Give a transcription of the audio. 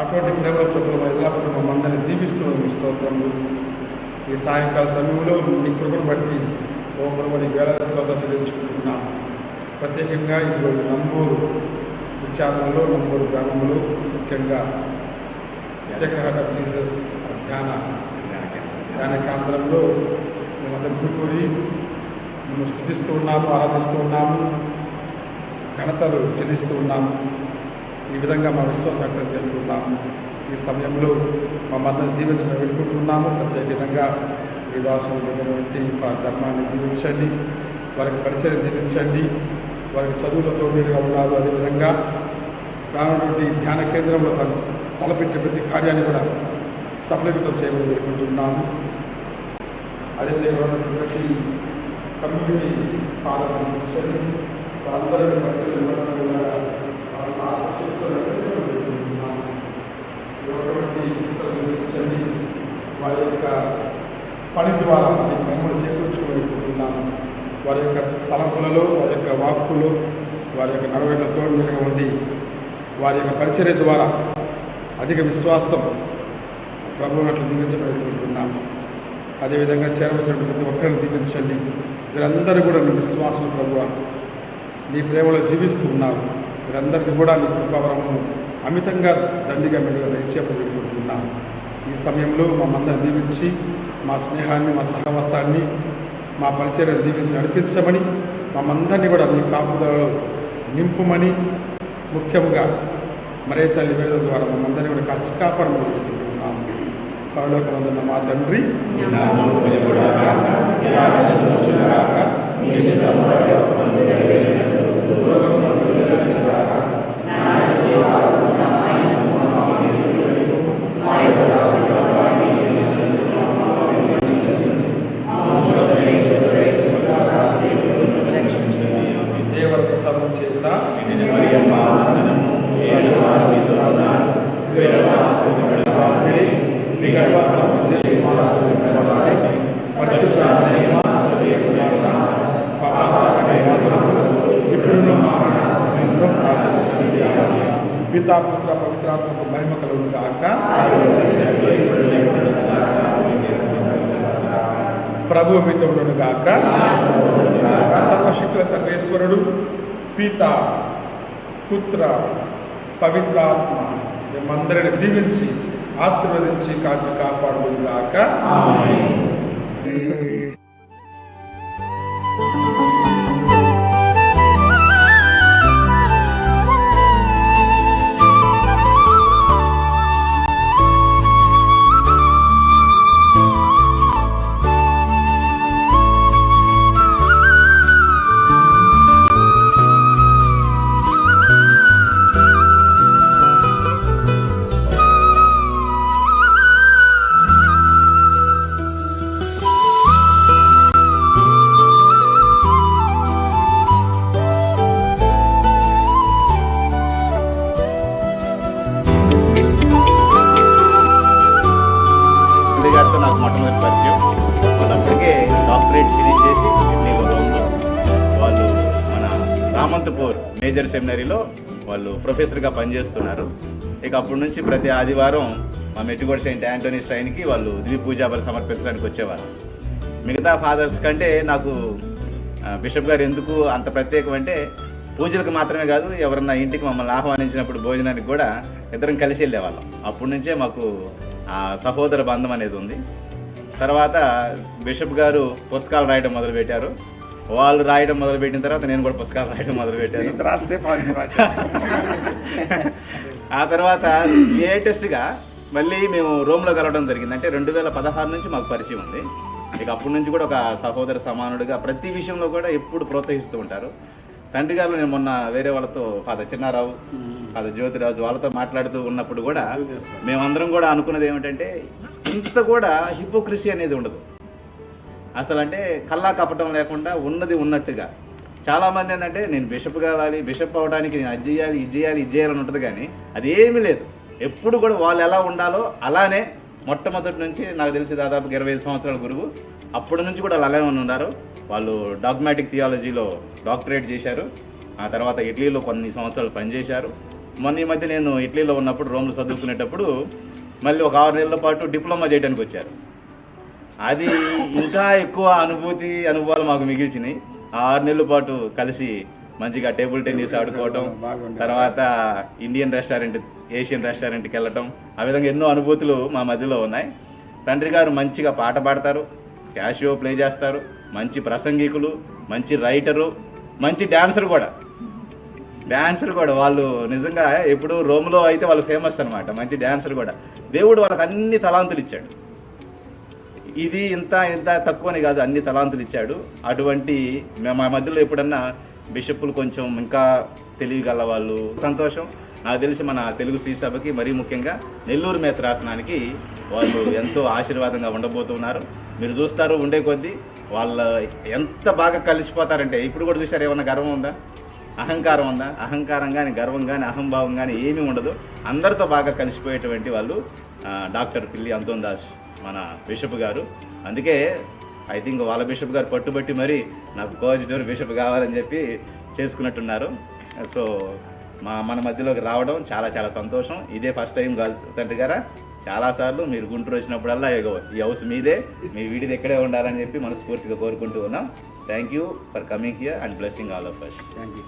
అటువంటి ప్రేమత్వం ఎల్లప్పుడూ మమ్మల్ని దీవిస్తూ స్తోత్రములు. ఈ సాయంకాల సమయంలో మీ కృపను బట్టి ఓ ప్రభుని వేల స్తోత్రం చెల్లించుకుంటున్నాం. ప్రత్యేకంగా ఈరోజు నంబూరు విచారణలో నంబూరు గ్రామంలో ముఖ్యంగా సెకండ్ హార్ట్ ఆఫ్ జీసస్ ధ్యాన కేంద్రంలో మేమందరం కూడి మేము స్తుతిస్తూ ఉన్నాము, ఆరాధిస్తూ ఉన్నాము, ఘనతలు చెల్లిస్తూ ఉన్నాము. ఈ విధంగా మా విశ్వాసం వ్యక్తం చేస్తున్నాము. ఈ సమయంలో మమ్మల్ని దీవించడం వేడుకుంటున్నాము. ప్రత్యేకంగా ఈ దాసులైనటువంటి ధర్మాన్ని దీవించండి, వారికి పరిచయం దీవించండి, వారికి చదువులో తోడుగా ఉన్నారు. అదేవిధంగా రానున్నటువంటి ధ్యాన కేంద్రంలో తలపెట్టే ప్రతి కార్యాన్ని కూడా సఫలీకృతం చేయమని వేడుకుంటున్నాము. అదేవిధంగా ఉన్నటువంటి కమ్యూనిటీ ఫాదర్లను కూర్చొని వాళ్ళందరినీ పరిచయం వారి యొక్క పని ద్వారా మమ్మల్ని చేకూర్చుకోలేకపోతున్నాము. వారి యొక్క తలంపులలో, వారి యొక్క వాక్కులు, వారి యొక్క నడవడితో నిలగా ఉండి వారి యొక్క పరిచర్య ద్వారా అధిక విశ్వాసం ప్రభువునట్లు దీవించబడుకుంటున్నాము. అదేవిధంగా చేరవలసిన ప్రతి ఒక్కరిని దీవించండి. వీరందరూ కూడా నీ విశ్వాసం ప్రభువా నీ ప్రేమలో జీవిస్తూ ఉన్నారు. వీరందరికీ కూడా నీ కృపావరము అమితంగా దండిగా మెరుగా దయచేయబడుకుంటున్నాము. ఈ సమయంలో మమ్మల్ని దీవించి మా స్నేహాన్ని, మా సహవాసాన్ని, మా పరిచర్యను దీవించి నడిపించమని, మమ్మందరినీ కూడా మీ కాపుదలలో నింపుమని, ముఖ్యంగా మరే తల్లి వేదల ద్వారా మమ్మందరినీ కూడా కాపాడమని కోరుకుంటున్నాము. పరలోకమందున్న మా తండ్రి, పితాపుత్ర పవిత్రాత్మకు మహిమ కలుగును గాక. ప్రభువు మీతో ఉండును గాక. సర్వశక్తుల సర్వేశ్వరుడు పిత పుత్ర పవిత్రాత్మ మేమందరిని దీవించి ఆశీర్వదించి కాచి కాపాడును గాక. నాకు మొట్టమొదటి పరిచయం. వాళ్ళు అప్పటికే డాక్టరేట్ ఫినిష్ చేసి రోమ్లో వాళ్ళు మన రామంతపూర్ మేజర్ సెమినరీలో వాళ్ళు ప్రొఫెసర్గా పనిచేస్తున్నారు. ఇక అప్పటి నుంచి ప్రతి ఆదివారం మా మెట్టిగోడ సెయింట్ యాంటోనీ స్ట్రైన్కి వాళ్ళు దివి పూజాబలి సమర్పించడానికి వచ్చేవారు. మిగతా ఫాదర్స్ కంటే నాకు బిషప్ గారు ఎందుకు అంత ప్రత్యేకం అంటే, పూజలకు మాత్రమే కాదు, ఎవరన్నా ఇంటికి మమ్మల్ని ఆహ్వానించినప్పుడు భోజనానికి కూడా ఇద్దరం కలిసి వెళ్ళేవాళ్ళం. అప్పటి నుంచే మాకు ఆ సహోదర బంధం అనేది ఉంది. తర్వాత బిషప్ గారు పుస్తకాలు రాయడం మొదలుపెట్టారు. వాళ్ళు రాయడం మొదలుపెట్టిన తర్వాత నేను కూడా పుస్తకాలు రాయడం మొదలుపెట్టాను. ఆ తర్వాత లేటెస్ట్గా మళ్ళీ మేము రోమ్లో కలవడం జరిగింది. అంటే 2016 నుంచి మాకు పరిచయం ఉంది. ఇక అప్పటి నుంచి కూడా ఒక సహోదర సమానుడిగా ప్రతి విషయంలో కూడా ఎప్పుడు ప్రోత్సహిస్తూ ఉంటారు. తండ్రి గారు నేను మొన్న వేరే వాళ్ళతో ఫాదర్ చిన్నారావు, ఫాదర్ జ్యోతిరాజు వాళ్ళతో మాట్లాడుతూ ఉన్నప్పుడు కూడా మేమందరం కూడా అనుకున్నది ఏమిటంటే, ఇంత కూడా హిపోక్రసీ అనేది ఉండదు అసలు. అంటే కల్లా కపటం లేకుండా ఉన్నది ఉన్నట్టుగా. చాలామంది ఏంటంటే నేను బిషప్ కావాలి, బిషప్ అవ్వడానికి నేను అది చేయాలి, ఇది చేయాలి, ఇది చేయాలని ఉంటుంది, కానీ అది ఏమీ లేదు. ఎప్పుడు కూడా వాళ్ళు ఎలా ఉండాలో అలానే మొట్టమొదటి నుంచి నాకు తెలిసి దాదాపు 25 సంవత్సరాల గురువు, అప్పటి నుంచి కూడా వాళ్ళు అలానే ఉన్నారు. వాళ్ళు డాగ్మాటిక్ థియాలజీలో డాక్టరేట్ చేశారు. ఆ తర్వాత ఇటలీలో కొన్ని సంవత్సరాలు పనిచేశారు. మొన్న ఈ మధ్య నేను ఇటలీలో ఉన్నప్పుడు రోమ్లో చదువుకునేటప్పుడు మళ్ళీ ఒక 6 నెలల పాటు డిప్లొమా చేయడానికి వచ్చారు. అది ఇంకా ఎక్కువ అనుభవాలు మాకు మిగిల్చినాయి. ఆ 6 నెలల పాటు కలిసి మంచిగా టేబుల్ టెన్నిస్ ఆడుకోవటం, తర్వాత ఇండియన్ రెస్టారెంట్, ఏషియన్ రెస్టారెంట్కి వెళ్ళటం, ఆ విధంగా ఎన్నో అనుభూతులు మా మధ్యలో ఉన్నాయి. తండ్రి గారు మంచిగా పాట పాడతారు, క్యాషియో ప్లే చేస్తారు, మంచి ప్రసంగికులు, మంచి రైటరు, మంచి డాన్సర్ కూడా. వాళ్ళు నిజంగా ఎప్పుడు రోమ్లో అయితే వాళ్ళు ఫేమస్ అనమాట, మంచి డాన్సర్ కూడా. దేవుడు వాళ్ళకి అన్ని తలాంతులు ఇచ్చాడు. ఇది ఇంత తక్కువని కాదు, అన్ని తలాంతులు ఇచ్చాడు. అటువంటి మా మధ్యలో ఎప్పుడన్నా బిషప్పులు కొంచెం ఇంకా తెలియగల వాళ్ళు సంతోషం. నాకు తెలిసి మన తెలుగు శ్రీ సభకి మరీ ముఖ్యంగా నెల్లూరు మేత్రాసనానికి వాళ్ళు ఎంతో ఆశీర్వాదంగా ఉండబోతున్నారు. మీరు చూస్తారు ఉండే కొద్దీ వాళ్ళు ఎంత బాగా కలిసిపోతారంటే, ఇప్పుడు కూడా చూసారు, ఏమన్నా గర్వం ఉందా, అహంకారం ఉందా? అహంకారం కానీ, గర్వం కానీ, అహంభావం కానీ ఏమీ ఉండదు. అందరితో బాగా కలిసిపోయేటువంటి వాళ్ళు డాక్టర్ పిల్లి అంతోన్ దాస్ మన బిషప్ గారు. అందుకే ఐ థింక్ వాళ్ళ బిషప్ గారు పట్టుబట్టి మరి నాకు కోఆర్డినేటర్ బిషప్ కావాలని చెప్పి చేసుకున్నట్టున్నారు. సో మన మధ్యలోకి రావడం చాలా చాలా సంతోషం. ఇదే ఫస్ట్ టైం కాదు తండ్రి గారా, చాలాసార్లు మీరు గుంటూరు వచ్చినప్పుడల్లా ఈ హౌస్ మీదే, మీ వీడిది ఎక్కడే ఉండాలని చెప్పి మనస్ఫూర్తిగా కోరుకుంటూ ఉన్నాం. Thank you for coming here and blessing all of us. Thank you.